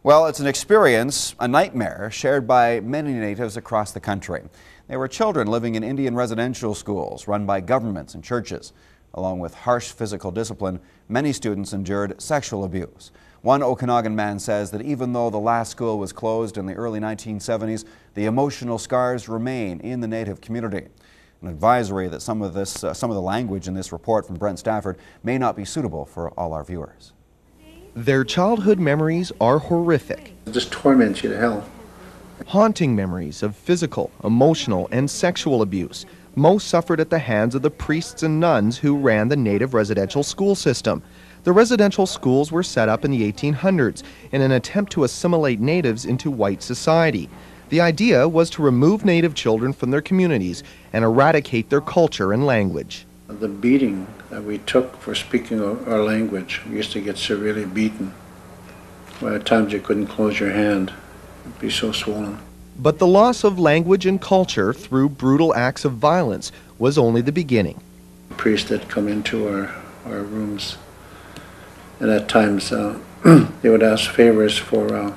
Well, it's an experience, a nightmare, shared by many natives across the country. They were children living in Indian residential schools run by governments and churches. Along with harsh physical discipline, many students endured sexual abuse. One Okanagan man says that even though the last school was closed in the early 1970s, the emotional scars remain in the native community. An advisory that some of the language in this report from Brent Stafford may not be suitable for all our viewers. Their childhood memories are horrific. It just torments you to hell. Haunting memories of physical, emotional, and sexual abuse. Most suffered at the hands of the priests and nuns who ran the native residential school system. The residential schools were set up in the 1800s in an attempt to assimilate natives into white society. The idea was to remove native children from their communities and eradicate their culture and language. The beating that we took for speaking our language, we used to get severely beaten. At times you couldn't close your hand, it'd be so swollen. But the loss of language and culture through brutal acts of violence was only the beginning. Priests that come into our rooms, and at times they would ask favors for,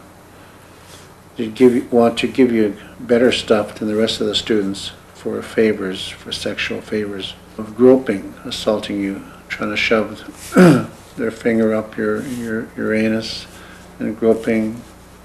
want to give you better stuff than the rest of the students for favors, for sexual favors. Of groping, assaulting you, trying to shove their finger up your anus and groping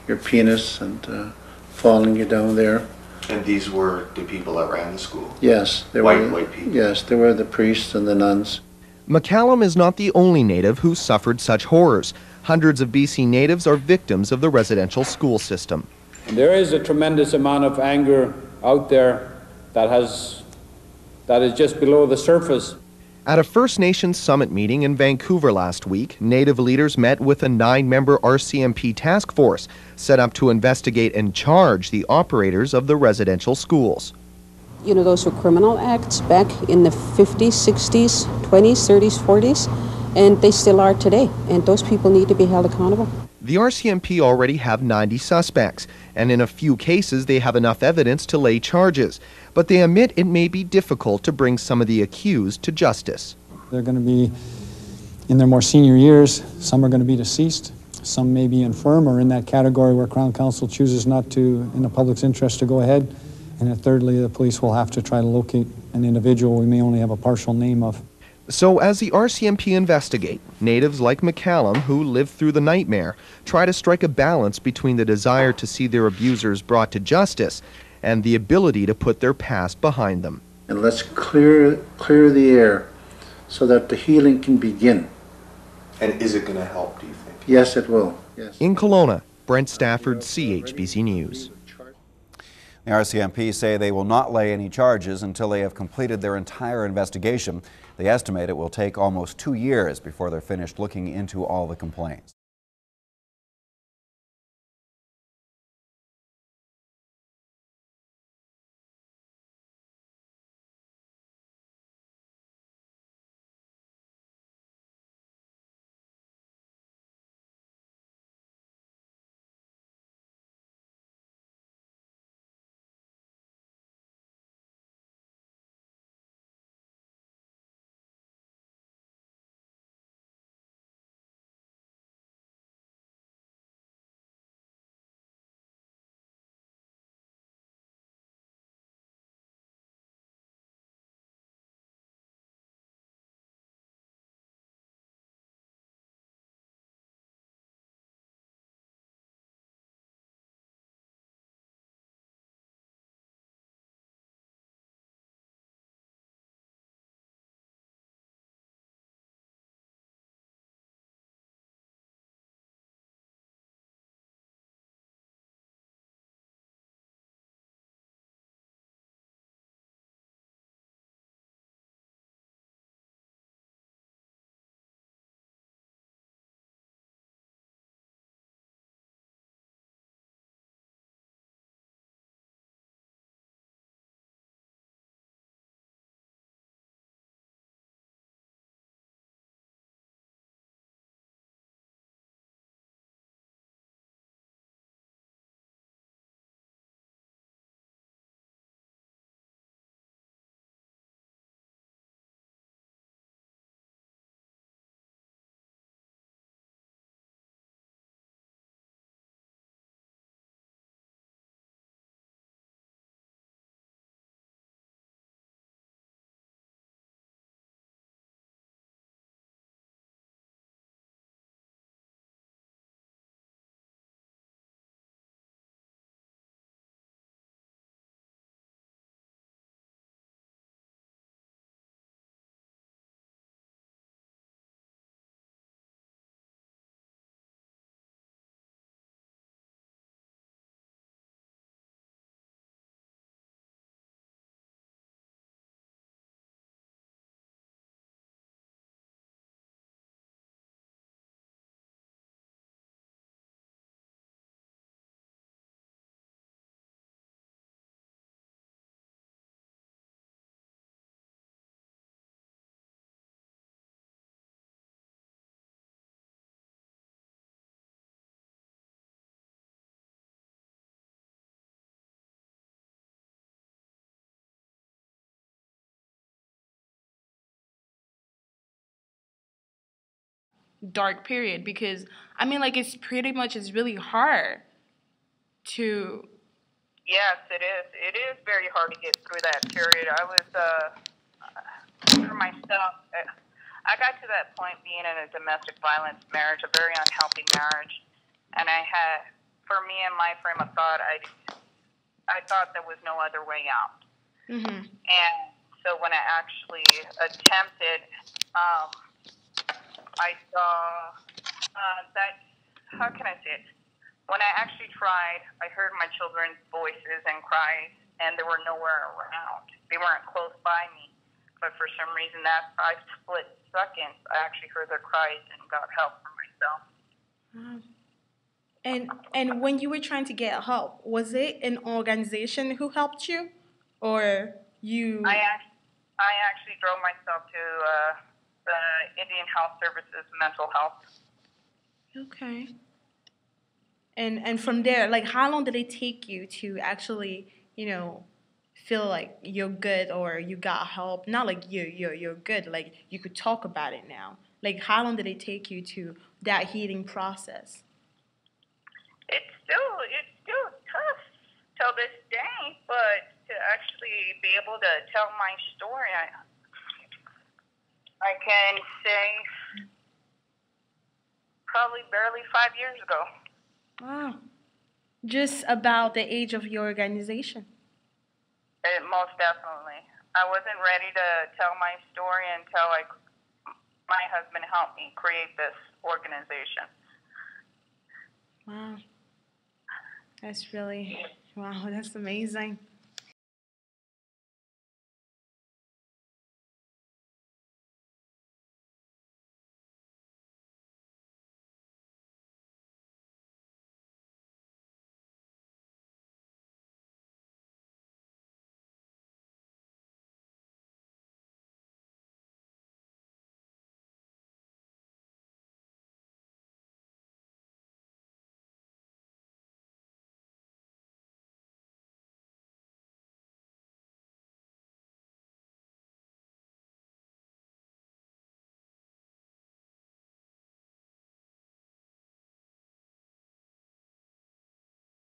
your penis and falling you down there. And these were the people that ran the school? Yes. White people? Yes, they were the priests and the nuns. McCallum is not the only native who suffered such horrors. Hundreds of BC natives are victims of the residential school system. There is a tremendous amount of anger out there that is just below the surface. At a First Nations summit meeting in Vancouver last week, Native leaders met with a 9-member RCMP task force set up to investigate and charge the operators of the residential schools. You know, those were criminal acts back in the 50s, 60s, 20s, 30s, 40s, and they still are today, and those people need to be held accountable. The RCMP already have 90 suspects, and in a few cases they have enough evidence to lay charges. But they admit it may be difficult to bring some of the accused to justice. They're going to be in their more senior years. Some are going to be deceased. Some may be infirm or in that category where Crown Counsel chooses not to, in the public's interest, to go ahead. And then thirdly, the police will have to try to locate an individual we may only have a partial name of. So as the RCMP investigate, natives like McCallum, who lived through the nightmare, try to strike a balance between the desire to see their abusers brought to justice and the ability to put their past behind them. And let's clear the air so that the healing can begin. And is it going to help, do you think? Yes, it will. Yes. In Kelowna, Brent Stafford, CHBC News. The RCMP say they will not lay any charges until they have completed their entire investigation. They estimate it will take almost 2 years before they're finished looking into all the complaints. dark period? Because I mean, like, it's pretty much, it's really hard to. Yes, it is. It is very hard to get through that period. I was, for myself, I got to that point being in a domestic violence marriage, a very unhealthy marriage, and I had, for me and my frame of thought, I thought there was no other way out. Mm-hmm. And so when I actually attempted, I saw that, how can I say it? When I actually tried, I heard my children's voices and cries, and they were nowhere around. They weren't close by me. But for some reason, that 5 split seconds, I actually heard their cries and got help for myself. Wow. And when you were trying to get help, was it an organization who helped you, or you? I actually drove myself to the Indian Health Services Mental Health. Okay. And from there, like, how long did it take you to actually, feel like you're good or you got help? Not like you're good, like you could talk about it now. Like, how long did it take you to that healing process? It's still tough till this day, but to actually be able to tell my story, I can say probably barely 5 years ago. Wow. Just about the age of your organization. Most definitely. I wasn't ready to tell my story until my husband helped me create this organization. Wow. That's really, wow, that's amazing.